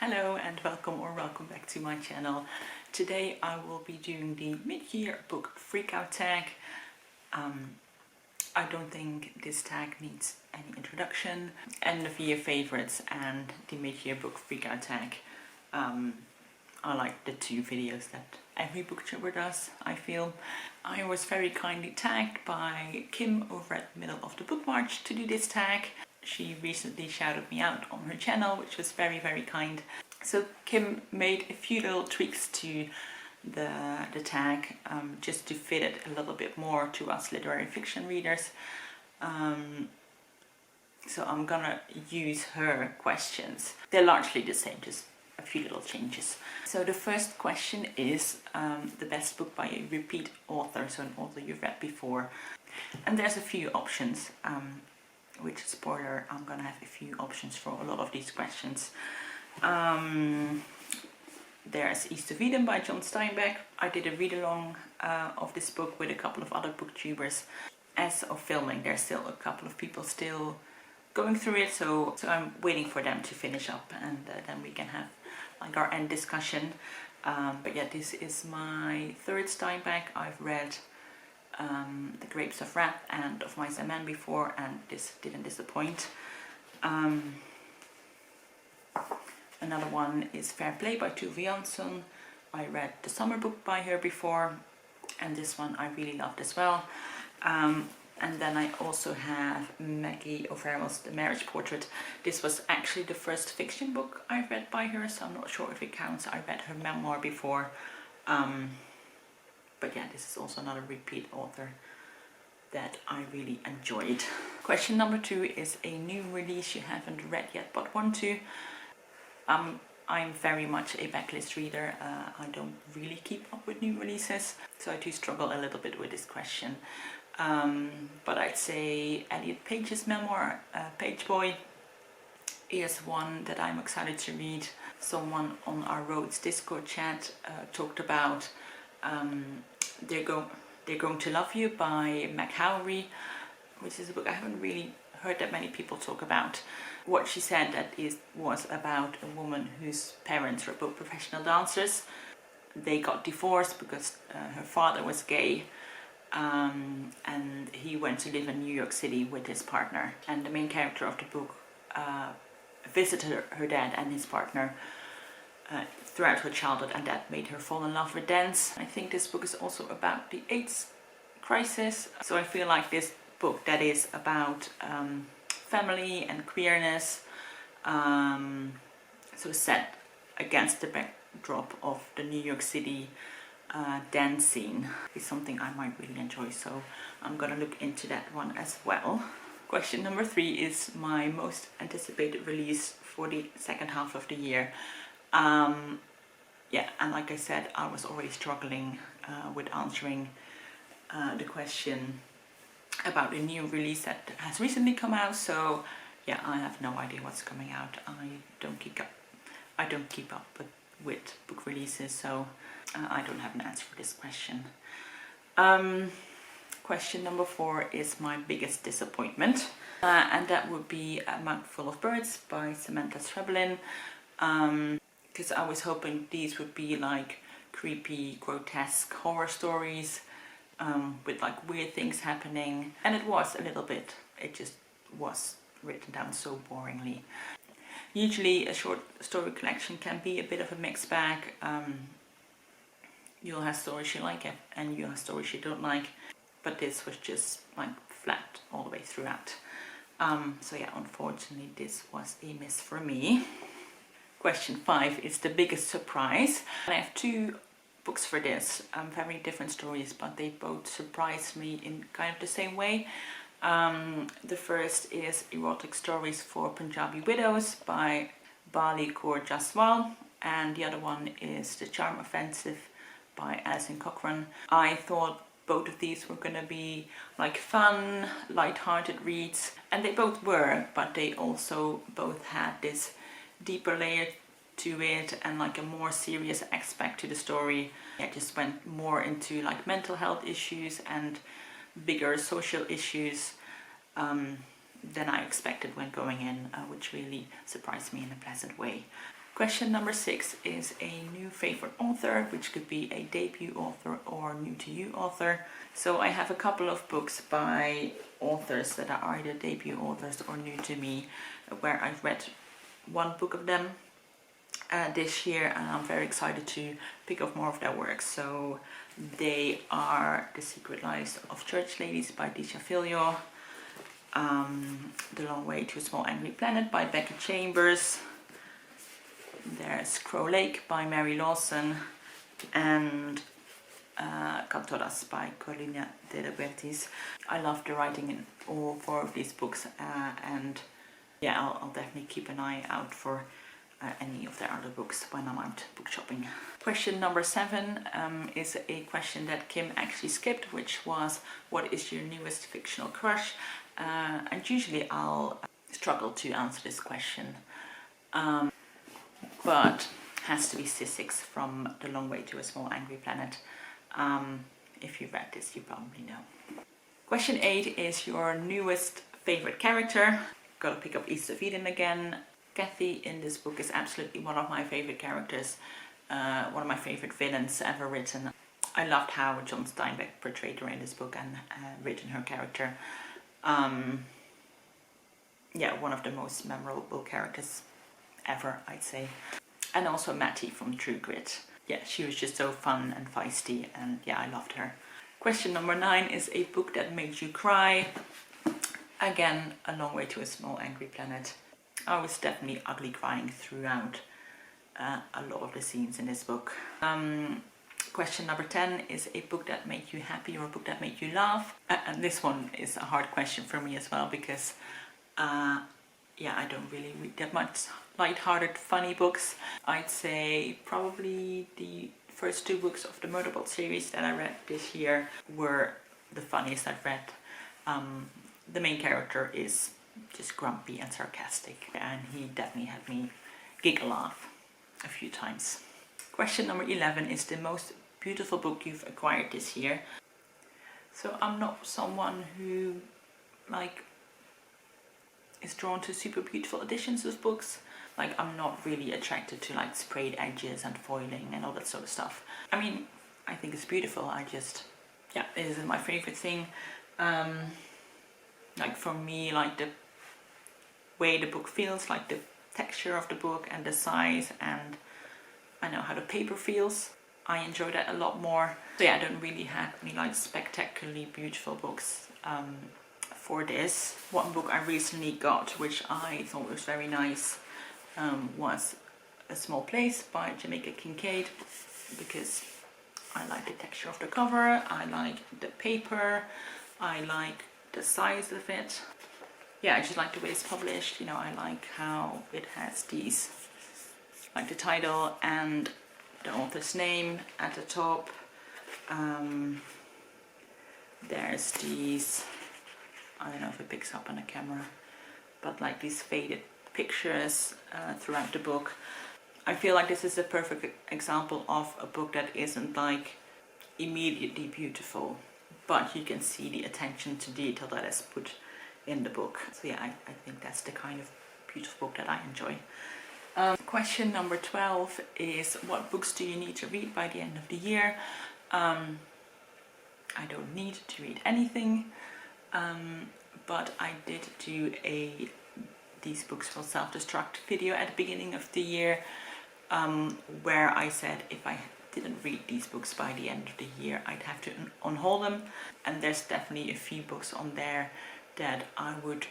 Hello and welcome back to my channel. Today I will be doing the mid-year book freakout tag. I don't think this tag needs any introduction. End of year favorites and the mid-year book freakout tag are like the two videos that every booktuber does, I feel. I was very kindly tagged by Kim over at Middle of the Book March to do this tag. She recently shouted me out on her channel, which was very kind. So Kim made a few little tweaks to the tag just to fit it a little bit more to us literary fiction readers. So I'm gonna use her questions. They're largely the same, just a few little changes. So the first question is the best book by a repeat author, so an author you've read before. And there's a few options. Which, spoiler, I'm gonna have a few options for a lot of these questions. There's East of Eden by John Steinbeck. I did a read-along of this book with a couple of other booktubers. As of filming, there's still a couple of people still going through it, so I'm waiting for them to finish up, and then we can have like our end discussion. But yeah, this is my third Steinbeck. I've read The Grapes of Wrath and Of Mice and Men before, and this didn't disappoint. Another one is Fair Play by Tove Jansson. I read the summer book by her before, and this one I really loved as well. And then I also have Maggie O'Farrell's The Marriage Portrait. This was actually the first fiction book I read by her, so I'm not sure if it counts. I read her memoir before. But yeah, this is also another repeat author that I really enjoyed. Question number 2 is a new release you haven't read yet but want to. I'm very much a backlist reader. I don't really keep up with new releases, so I do struggle a little bit with this question. But I'd say Elliot Page's memoir, Page Boy, is one that I'm excited to read. Someone on our Roads Discord chat talked about They're Going to Love You by Meg Howry, which is a book I haven't really heard that many people talk about. What she said that was about a woman whose parents were both professional dancers. They got divorced because her father was gay, and he went to live in New York City with his partner. And the main character of the book visited her dad and his partner throughout her childhood, and that made her fall in love with dance. I think this book is also about the AIDS crisis, so I feel like this book that is about family and queerness, sort of set against the backdrop of the New York City dance scene, is something I might really enjoy, so I'm gonna look into that one as well. Question number 3 is my most anticipated release for the second half of the year. Yeah, and like I said, I was already struggling with answering the question about a new release that has recently come out, so yeah, I have no idea what's coming out. I don't keep up with book releases, so I don't have an answer for this question. Question number 4 is my biggest disappointment, and that would be A Mouthful of Birds by Samantha Schweblin. Because I was hoping these would be like creepy, grotesque horror stories with like weird things happening, and it was a little bit. It just was written down so boringly. Usually a short story collection can be a bit of a mixed bag. You'll have stories you like and you'll have stories you don't like, but this was just like flat all the way throughout. So yeah, unfortunately this was a miss for me. Question 5 is the biggest surprise. I have 2 books for this, very different stories, but they both surprised me in kind of the same way. The first is Erotic Stories for Punjabi Widows by Bali Kaur Jaswal, and the other one is The Charm Offensive by Alison Cochrane. I thought both of these were gonna be like fun, light-hearted reads, and they both were, but they also both had this deeper layer to it and like a more serious aspect to the story. It just went more into like mental health issues and bigger social issues than I expected when going in, which really surprised me in a pleasant way. Question number 6 is a new favorite author, which could be a debut author or new to you author. So I have a couple of books by authors that are either debut authors or new to me, where I've read one book of them this year, and I'm very excited to pick up more of their works. So they are The Secret Lives of Church Ladies by Disha Filio, The Long Way to a Small Angry Planet by Becky Chambers, there's Crow Lake by Mary Lawson, and Cantoras by Carolina de Bertis. I love the writing in all 4 of these books, and yeah, I'll definitely keep an eye out for any of their other books when I'm out book shopping. Question number 7 is a question that Kim actually skipped, which was, what is your newest fictional crush? And usually I'll struggle to answer this question, but has to be Sissix from The Long Way to a Small Angry Planet. If you've read this, you probably know. Question 8 is your newest favorite character. Gotta pick up East of Eden again. Kathy in this book is absolutely one of my favorite characters, one of my favorite villains ever written. I loved how John Steinbeck portrayed her in this book and written her character. Yeah, one of the most memorable characters ever, I'd say. And also Mattie from True Grit. Yeah, she was just so fun and feisty, and yeah, I loved her. Question number 9 is a book that made you cry. Again, A Long Way to a Small Angry Planet. I was definitely ugly crying throughout a lot of the scenes in this book. Question number 10 is a book that made you happy or a book that made you laugh. And this one is a hard question for me as well, because yeah, I don't really read that much light-hearted, funny books. I'd say probably the first 2 books of the Murderbot series that I read this year were the funniest I've read. The main character is just grumpy and sarcastic, and he definitely had me giggle laugh a few times. Question number 11 is the most beautiful book you've acquired this year. So I'm not someone who is drawn to super beautiful editions of books. I'm not really attracted to sprayed edges and foiling and all that sort of stuff. I mean, I think it's beautiful, yeah, it isn't my favorite thing. For me, the way the book feels, the texture of the book and the size, and I know how the paper feels, I enjoy that a lot more. So yeah, I don't really have any spectacularly beautiful books for this. One book I recently got, which I thought was very nice, was A Small Place by Jamaica Kincaid, because I like the texture of the cover, I like the paper, I like the size of it. Yeah, I just like the way it's published. I like how it has these, the title and the author's name at the top. There's these, I don't know if it picks up on the camera, but these faded pictures throughout the book. I feel like this is a perfect example of a book that isn't immediately beautiful, but you can see the attention to detail that is put in the book. So yeah, I think that's the kind of beautiful book that I enjoy. Question number 12 is, what books do you need to read by the end of the year? I don't need to read anything, but I did do These Books Will Self-Destruct video at the beginning of the year, where I said if I didn't read these books by the end of the year, I'd have to unhaul them. And there's definitely a few books on there that I would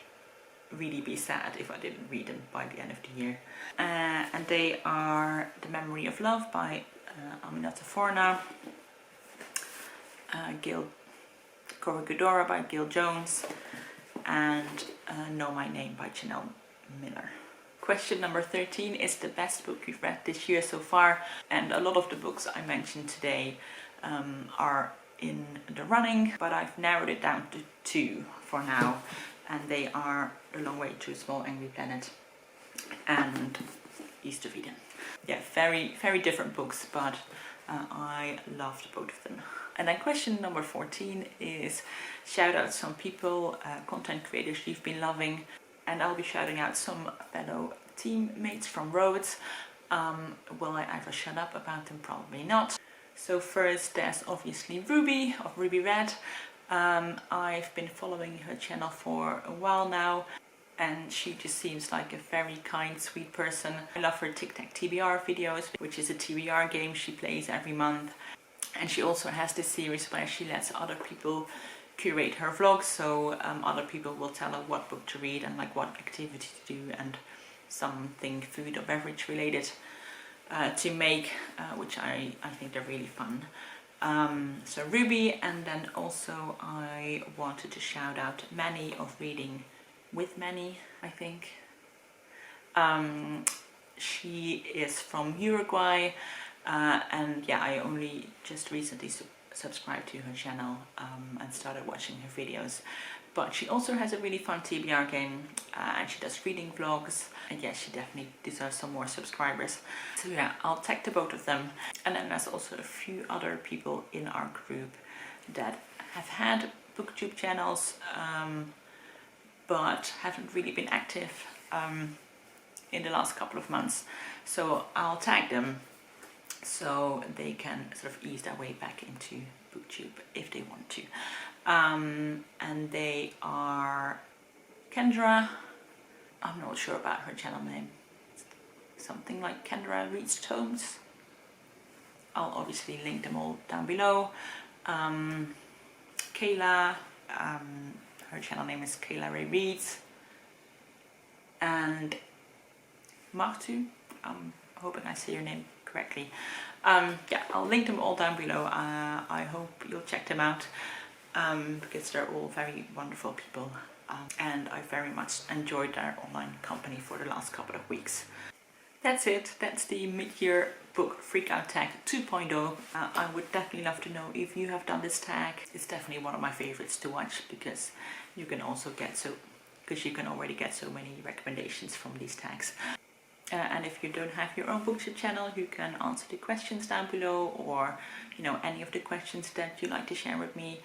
really be sad if I didn't read them by the end of the year. And they are The Memory of Love by Aminata Forna, Corregidora by Gil Jones, and Know My Name by Janelle Miller. Question number 13 is the best book you've read this year so far, and a lot of the books I mentioned today are in the running, but I've narrowed it down to 2 for now, and they are The Long Way to a Small Angry Planet and East of Eden. Yeah, very, very different books, but I loved both of them. And then question number 14 is shout out some people, content creators you've been loving, and I'll be shouting out some fellow teammates from Rhodes. Will I ever shut up about them? Probably not. So first there's obviously Ruby of Ruby Red. I've been following her channel for a while now, and she just seems like a very kind, sweet person. I love her Tic Tac TBR videos, which is a TBR game she plays every month. And she also has this series where she lets other people curate her vlogs, so other people will tell her what book to read and like what activity to do and something food or beverage related to make, which I think they're really fun. So Ruby, and then also I wanted to shout out Manny of Reading with Manny, I think. She is from Uruguay, and yeah, I only just recently subscribed to her channel and started watching her videos. But she also has a really fun TBR game, and she does reading vlogs, and yeah, she definitely deserves some more subscribers. So yeah, I'll tag the both of them. And then there's also a few other people in our group that have had booktube channels, but haven't really been active in the last couple of months. So I'll tag them so they can sort of ease their way back into booktube if they want to. And they are Kendra, I'm not sure about her channel name, something like Kendra Reads Tomes. I'll obviously link them all down below. Kayla, her channel name is Kayla Ray Reads, and Martu, I'm hoping I say your name correctly. Yeah, I'll link them all down below. I hope you'll check them out, because they're all very wonderful people, and I very much enjoyed their online company for the last couple of weeks. That's it. That's the mid-year book freakout tag 2.0. I would definitely love to know if you have done this tag. It's definitely one of my favorites to watch, because you can also get you can already get so many recommendations from these tags. And if you don't have your own booktube channel, you can answer the questions down below, or any of the questions that you like to share with me.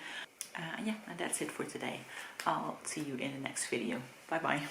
Yeah, and that's it for today. I'll see you in the next video. Bye bye.